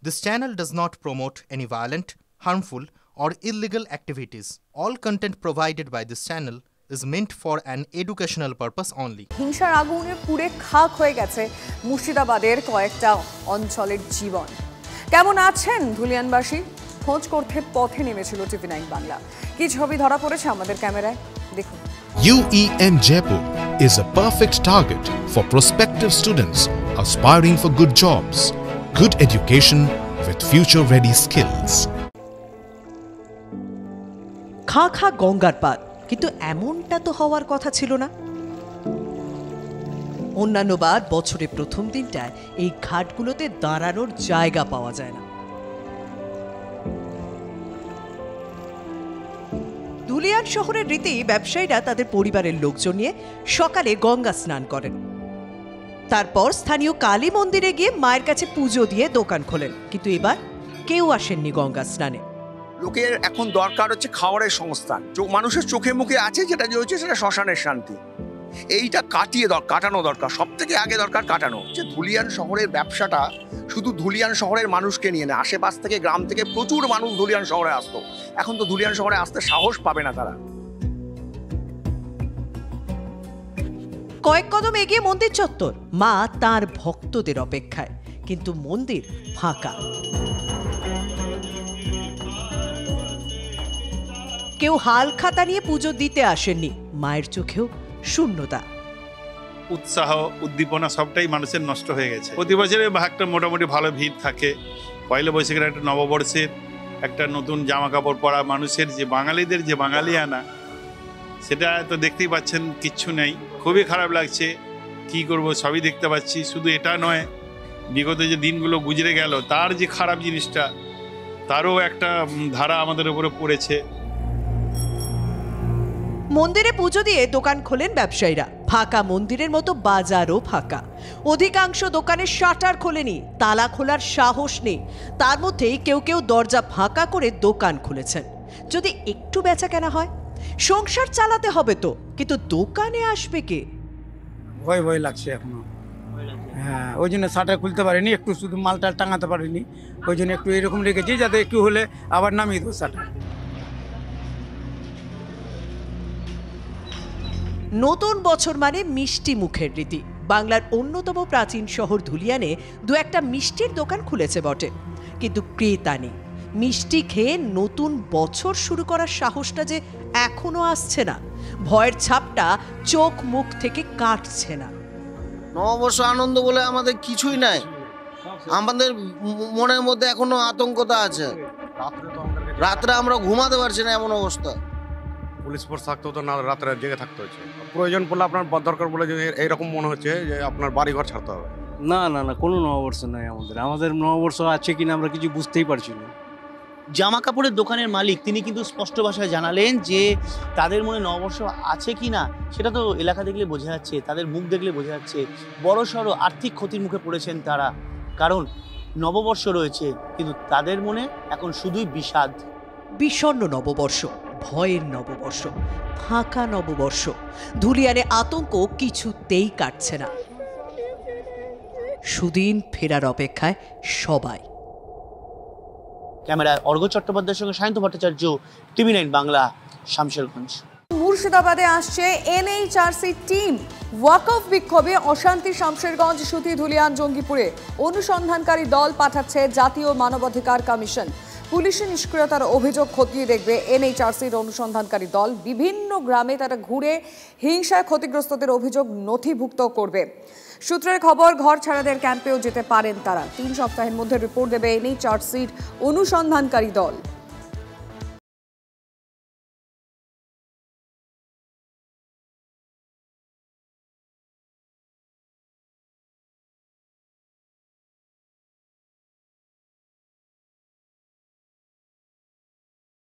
This channel does not promote any violent, harmful, or illegal activities. All content provided by this channel is meant for an educational purpose only. হিংসার আগুনে পুড়ে খাক হয়ে গেছে মুর্শিদাবাদের কয়েকটা অঞ্চলের জীবন। কেমন আছেন ধুলিয়ানবাসী? খোঁজ করতে পথে নেমেছিল TV9 বাংলা। কি ছবি ধরা পড়েছে আমাদের ক্যামেরায় দেখুন। UEM Jaipur is a perfect target for prospective students aspiring for good jobs, good education with future-ready skills. খা খা গঙ্গার পার, কিন্তু এমনটা তো হওয়ার কথা ছিল না। অন্যান্যবার বছরের প্রথম দিনটায় এই ঘাটগুলোতে দাঁড়ানোর জায়গা পাওয়া যায় না। ধুলিয়ান শহরের রীতি ব্যবসায়ীরা তাদের পরিবারের লোকজন নিয়ে সকালে গঙ্গা স্নান করেন, তারপর স্থানীয় কালী মন্দিরে গিয়ে মায়ের কাছে পুজো দিয়ে দোকান খোলেন। কিন্তু এবার কেউ আসেননি গঙ্গা স্নানে। লোকের এখন দরকার হচ্ছে খাওয়ারের সংস্থান। মানুষের চোখে মুখে আছে যেটা যে হচ্ছে সেটা শ্মশানের শান্তি। এইটা কাটানো দরকার, সব থেকে আগে দরকার কাটানো। যে ধুলিয়ান শহরের ব্যবসাটা শুধু ধুলিয়ান শহরের মানুষকে নিয়ে না, আশেপাশ থেকে গ্রাম থেকে প্রচুর মানুষ ধুলিয়ান শহরে আসতো। এখন তো ধুলিয়ান শহরে আসতে সাহস পাবে না তারা। কয়েক কদম এগিয়ে মন্দির চত্বর, মা তার ভক্তদের অপেক্ষায়, কিন্তু মন্দির ফাঁকা। কেউ হাল খাতা নিয়ে পুজো দিতে আসেননি, মায়ের চোখেও শূন্যতা। উৎসাহ উদ্দীপনা সবটাই মানুষের নষ্ট হয়ে গেছে। প্রতি বছরে একটা মোটামুটি ভালো ভিড় থাকে। পয়লা বৈশাখের একটা নববর্ষের একটা নতুন জামা কাপড় পরা মানুষের যে বাঙালিদের যে বাঙালিয়ানা, সেটা তো দেখতেই পাচ্ছেন কিচ্ছু নেই। খুবই খারাপ লাগছে। কি করব, সবই দেখতে পাচ্ছি। শুধু এটা নয়, বিগত যে দিনগুলো গুজরে গেল তার যে খারাপ জিনিসটা, তারও একটা ধারা আমাদের উপরে পড়েছে। মন্দিরে পুজো দিয়ে দোকান খোলেন ব্যবসায়ীরা। ফাঁকা মন্দিরের মতো বাজারও ফাঁকা। অধিকাংশ দোকানের শাটার খোলেনি, তালা খোলার সাহস নেই। তার মধ্যেই কেউ কেউ দরজা ফাঁকা করে দোকান খুলেছেন। যদি একটু বেচা কেনা হয়, সংসার চালাতে হবে তো, কিন্তু দোকানে আসবে কে? ভয় ভয় লাগছে এখনো। হ্যাঁ, ওই জন্য শাটার খুলতে পারিনি, একটু শুধু মালটা টাঙাতে পারিনি। ওই জন্য একটু এরকম রেখেছি যাতে একটু হলে আবার নামিয়ে দেবো শাটার। নতুন বছর মানে মিষ্টি মুখের রীতি। বাংলার অন্যতম প্রাচীন শহর ধুলিয়ানে দু একটা মিষ্টির দোকান খুলেছে বটে, কিন্তু ক্রেতা নেই। মিষ্টি খেয়ে নতুন বছর শুরু করার সাহসটা যে এখনো আসছে না। ভয়ের ছাপটা চোখ মুখ থেকে কাটছে না। নববর্ষ আনন্দ বলে আমাদের কিছুই নাই। আমাদের মনের মধ্যে এখনো আতঙ্কতা আছে। রাত্রে আমরা ঘুমাতে পারছি না, এমন অবস্থা। পুলিশ ফোর্স থাকতে হতো না, রাত্রে জেগে থাকতে হচ্ছে। প্রয়োজন পড়লে আপনার দরকার বলে যে এইরকম মনে হচ্ছে যে আপনার বাড়ি ঘর ছাড়তে হবে। না না না, কোনো নববর্ষ নাই আমাদের নববর্ষ আছে কিনা আমরা কিছু বুঝতেই পারছি না। জামা কাপড়ের দোকানের মালিক তিনি কিন্তু স্পষ্ট ভাষায় জানালেন যে তাদের মনে নববর্ষ আছে কি না সেটা তো এলাকা দেখলে বোঝা যাচ্ছে, তাদের মুখ দেখলে বোঝা যাচ্ছে। বড়সড় আর্থিক ক্ষতির মুখে পড়েছেন তারা, কারণ নববর্ষ রয়েছে কিন্তু তাদের মনে এখন শুধুই বিষাদ। বিষণ্ণ নববর্ষ, ভয়ের নববর্ষ, ফাঁকা নববর্ষ। ধুলিয়ানে আতঙ্ক কিছুতেই কাটছে না। সুদিন ফেরার অপেক্ষায় সবাই। ক্যামেরায় অর্ঘ্য চট্টোপাধ্যায়ের সঙ্গে সায়ন্ত ভট্টাচার্য, TV9 বাংলা, শামশেরগঞ্জ। মুর্শিদাবাদে আসছে NHRC টিম। ওয়াকফ বিক্ষোভে অশান্তি শামশেরগঞ্জ, সুতি, ধুলিয়ান, জঙ্গিপুরে। অনুসন্ধানকারী দল পাঠাচ্ছে জাতীয় মানবাধিকার কমিশন। পুলিশের নিষ্ক্রিয়তার অভিযোগ খতিয়ে দেখবে NHRCর অনুসন্ধানকারী দল। বিভিন্ন গ্রামে তারা ঘুরে হিংসায় ক্ষতিগ্রস্তদের অভিযোগ নথিভুক্ত করবে। সূত্রের খবর, ঘর ছাড়াদের ক্যাম্পেও যেতে পারেন তারা। 3 সপ্তাহের মধ্যে রিপোর্ট দেবে NHRCর অনুসন্ধানকারী দল।